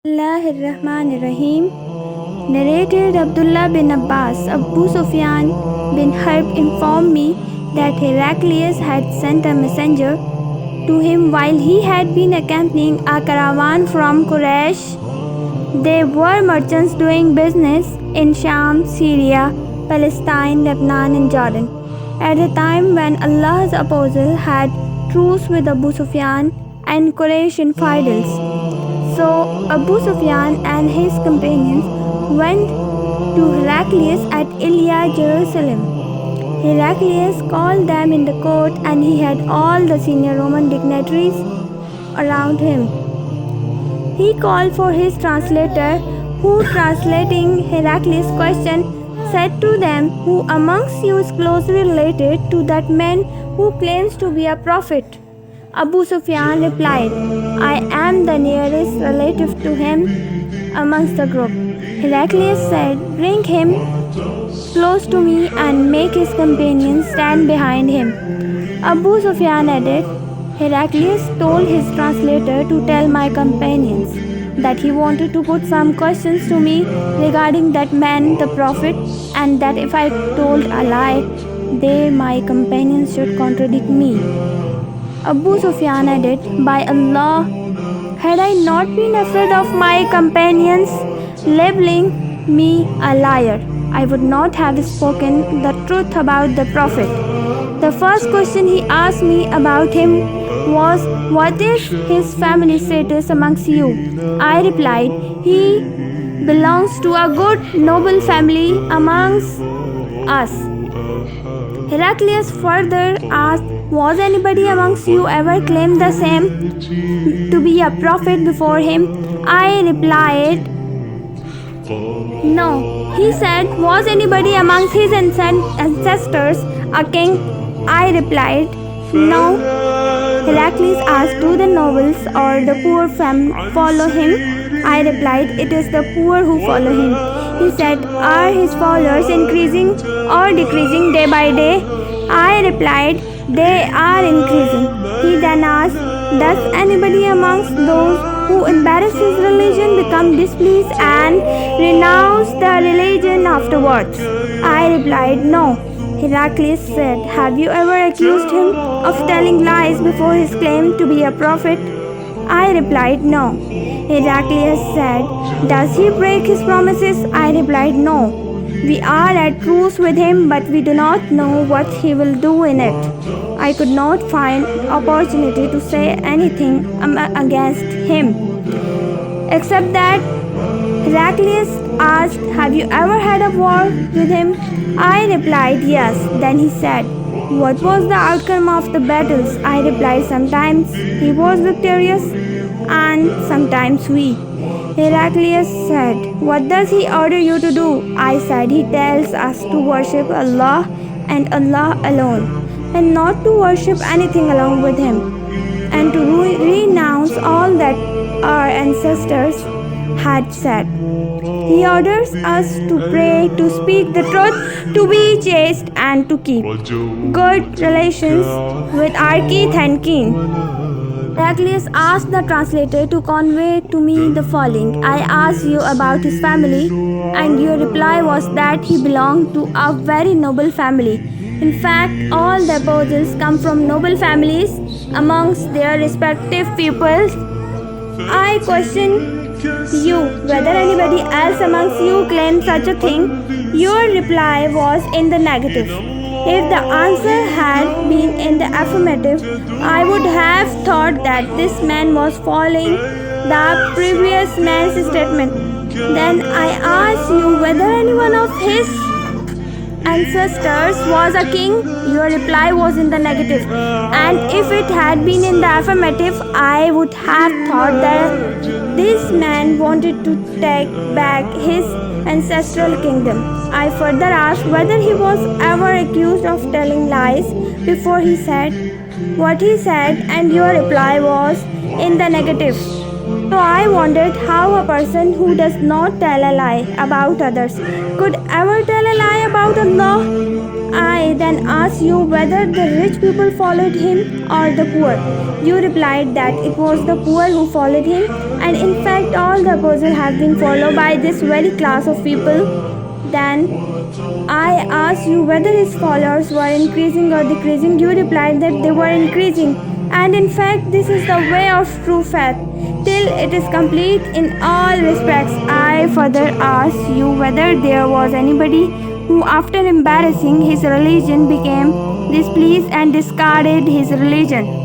Bismillahirrahmanirrahim. Narrated Abdullah bin Abbas. Abu Sufyan bin Harb informed me that Heraclius had sent a messenger to him while he had been accompanying a caravan from Quraysh. They were merchants doing business in Sham, Syria, Palestine, Lebanon, and Jordan. At the time when Allah's apostle had truce with Abu Sufyan and Quraysh infidels. So Abu Sufyan and his companions went to Heraclius at Iliya, Jerusalem. Heraclius called them in the court, and he had all the senior Roman dignitaries around him. He called for his translator, who, translating Heraclius' question, said to them, "Who amongst you is closely related to that man who claims to be a prophet?" Abu Sufyan replied, "I am the nearest relative to him amongst the group." Heraclius said, "Bring him close to me and make his companions stand behind him." Abu Sufyan added, "Heraclius told his translator to tell my companions that he wanted to put some questions to me regarding that man, the prophet, and that if I told a lie, they, my companions, should contradict me." Abu Sufyan added, "By Allah, had I not been afraid of my companions labeling me a liar, I would not have spoken the truth about the Prophet. The first question he asked me about him was, 'What is his family status amongst you?' I replied, 'He belongs to a good, noble family amongst us.' Heraclius further asked, 'Was anybody amongst you ever claimed the same to be a prophet before him?' I replied, 'No.' He said, 'Was anybody amongst his ancestors a king?' I replied, 'No.' Heraclius asked, 'Do the nobles or the poor follow him?' I replied, 'It is the poor who follow him.' He said, 'Are his followers increasing or decreasing day by day?' I replied, 'They are increasing.' He then asked, 'Does anybody amongst those who embrace his religion become displeased and renounce the religion afterwards?' I replied, 'No.' Heraclius said, 'Have you ever accused him of telling lies before his claim to be a prophet?' I replied, 'No.' Heraclius said, 'Does he break his promises?' I replied, 'No. We are at truce with him, but we do not know what he will do in it.' I could not find opportunity to say anything against him, except that Heraclius asked, 'Have you ever had a war with him?' I replied, 'Yes.' Then he said, 'What was the outcome of the battles?' I replied, 'Sometimes he was victorious and sometimes we.' Heraclius said, 'What does he order you to do?' I said, 'He tells us to worship Allah and Allah alone, and not to worship anything along with him, and to renounce all that our ancestors had said. He orders us to pray, to speak the truth, to be chaste, and to keep good relations with our kith and kin." Heraclius asked the translator to convey to me the following: "I asked you about his family, and your reply was that he belonged to a very noble family. In fact, all the apostles come from noble families amongst their respective peoples. I question you whether anybody else amongst you claims such a thing." Your reply was in the negative. If the answer had been in the affirmative, I would have thought that this man was following the previous man's statement. Then I asked you whether anyone of his ancestors was a king. Your reply was in the negative. And if it had been in the affirmative, I would have thought that this man wanted to take back his ancestral kingdom. I further asked whether he was ever accused of telling lies before he said what he said, and your reply was in the negative. So I wondered how a person who does not tell a lie about others could ever tell a lie about Allah. I then asked you whether the rich people followed him or the poor. You replied that it was the poor who followed him, and in fact, all the apostles have been followed by this very class of people. Then I asked you whether his followers were increasing or decreasing. You replied that they were increasing, and in fact, this is the way of true faith till it is complete in all respects. I further asked you whether there was anybody who, after embarrassing his religion, became displeased and discarded his religion.